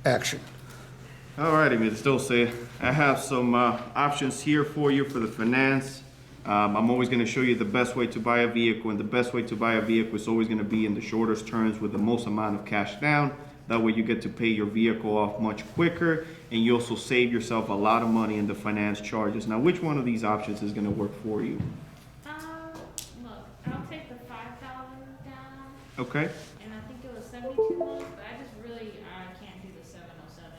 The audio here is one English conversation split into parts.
action. Alrighty, Ms. Dulce, I have some options here for you for the finance. I'm always going to show you the best way to buy a vehicle, and the best way to buy a vehicle is always going to be in the shortest terms with the most amount of cash down. That way you get to pay your vehicle off much quicker, and you also save yourself a lot of money in the finance charges. Now, which one of these options is going to work for you? Look, I'll take the 5,000 down. Okay. And I think it was 72 months, but I can't do the 707.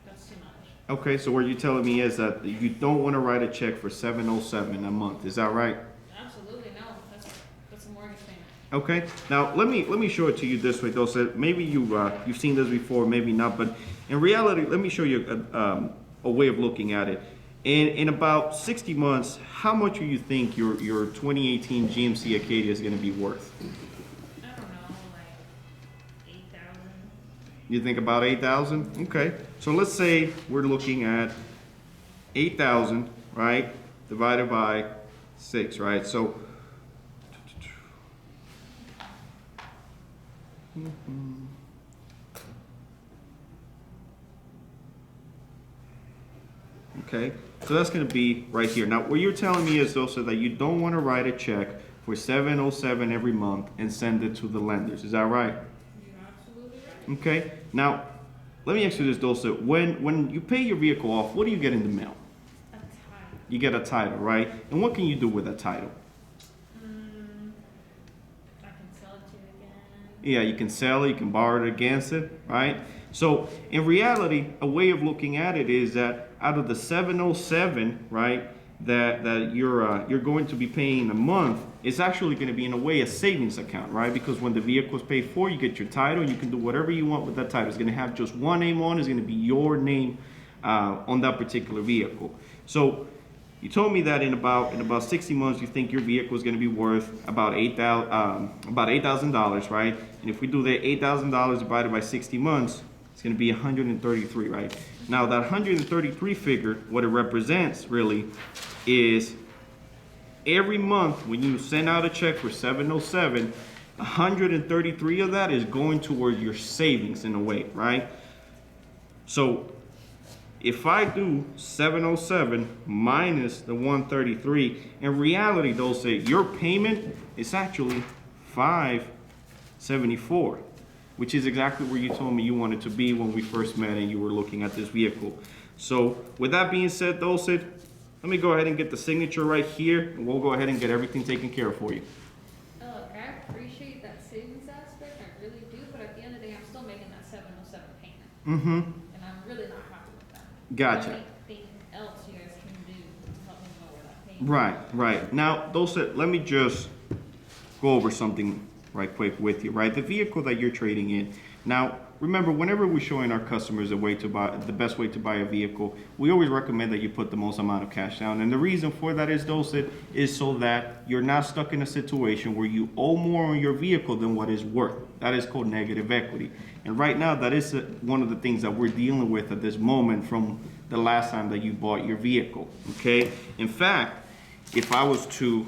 That's too much. Okay, so what you're telling me is that you don't want to write a check for $707 a month. Is that right? Absolutely no. That's a mortgage payment. Okay. Now let me show it to you this way, though. So maybe you've seen this before, maybe not, but in reality, let me show you a way of looking at it. In about 60 months, how much do you think your 2018 GMC Acadia is going to be worth? I don't know, like 8,000. You think about 8,000? Okay. So let's say we're looking at 8,000, right? Divided by 6, right? So okay, so that's going to be right here. Now, what you're telling me is also that you don't want to write a check for $707 every month and send it to the lenders. Is that right? You're absolutely right. Okay. Now, let me ask you this, Dulce. When you pay your vehicle off, what do you get in the mail? A title. You get a title, right? And what can you do with a title? I can sell it to you again. Yeah, you can sell it, you can borrow it against it, right? So in reality, a way of looking at it is that out of the 707, right, that you're going to be paying a month, it's actually going to be in a way a savings account, right? Because when the vehicle is paid for, you get your title, and you can do whatever you want with that title. It's going to have just one name on it. It's going to be your name on that particular vehicle. So you told me that in about 60 months, you think your vehicle is going to be worth about $8,000, right? And if we do that $8,000 divided by 60 months, it's going to be 133, right? Now that 133 figure, what it represents really is every month when you send out a check for 707, 133 of that is going towards your savings in a way, right? So if I do 707 minus the 133, in reality, they'll say your payment is actually 574, which is exactly where you told me you wanted to be when we first met and you were looking at this vehicle. So with that being said, Dulce, let me go ahead and get the signature right here, and we'll go ahead and get everything taken care of for you. Look, I appreciate that savings aspect, I really do, but at the end of the day, I'm still making that 707 payment. Mm-hmm. And I'm really not happy with that. Gotcha. Anything else you guys can do to help me lower that payment? Right. Now, Dulce, let me just go over something right quick with you, right? The vehicle that you're trading in. Now, remember, whenever we're showing our customers the best way to buy a vehicle, we always recommend that you put the most amount of cash down. And the reason for that is, Dulce, is so that you're not stuck in a situation where you owe more on your vehicle than what it's worth. That is called negative equity. And right now, that is one of the things that we're dealing with at this moment from the last time that you bought your vehicle, okay? In fact, if I was to,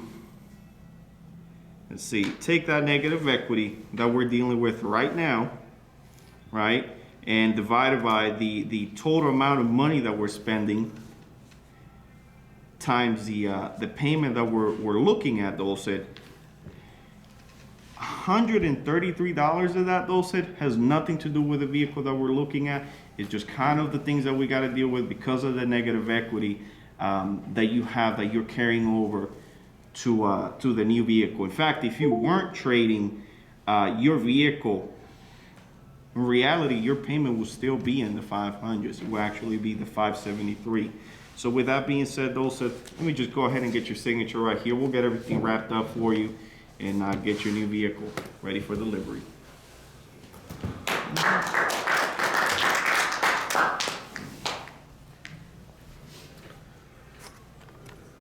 let's see, take that negative equity that we're dealing with right now, right, and divide it by the total amount of money that we're spending times the payment that we're looking at, Dulce, $133 of that, Dulce, has nothing to do with the vehicle that we're looking at. It's just kind of the things that we got to deal with because of the negative equity that you have, that you're carrying over to the new vehicle. In fact, if you weren't trading your vehicle, in reality, your payment will still be in the 500s. It will actually be the 573. So with that being said, Dulce, let me just go ahead and get your signature right here. We'll get everything wrapped up for you and get your new vehicle ready for delivery.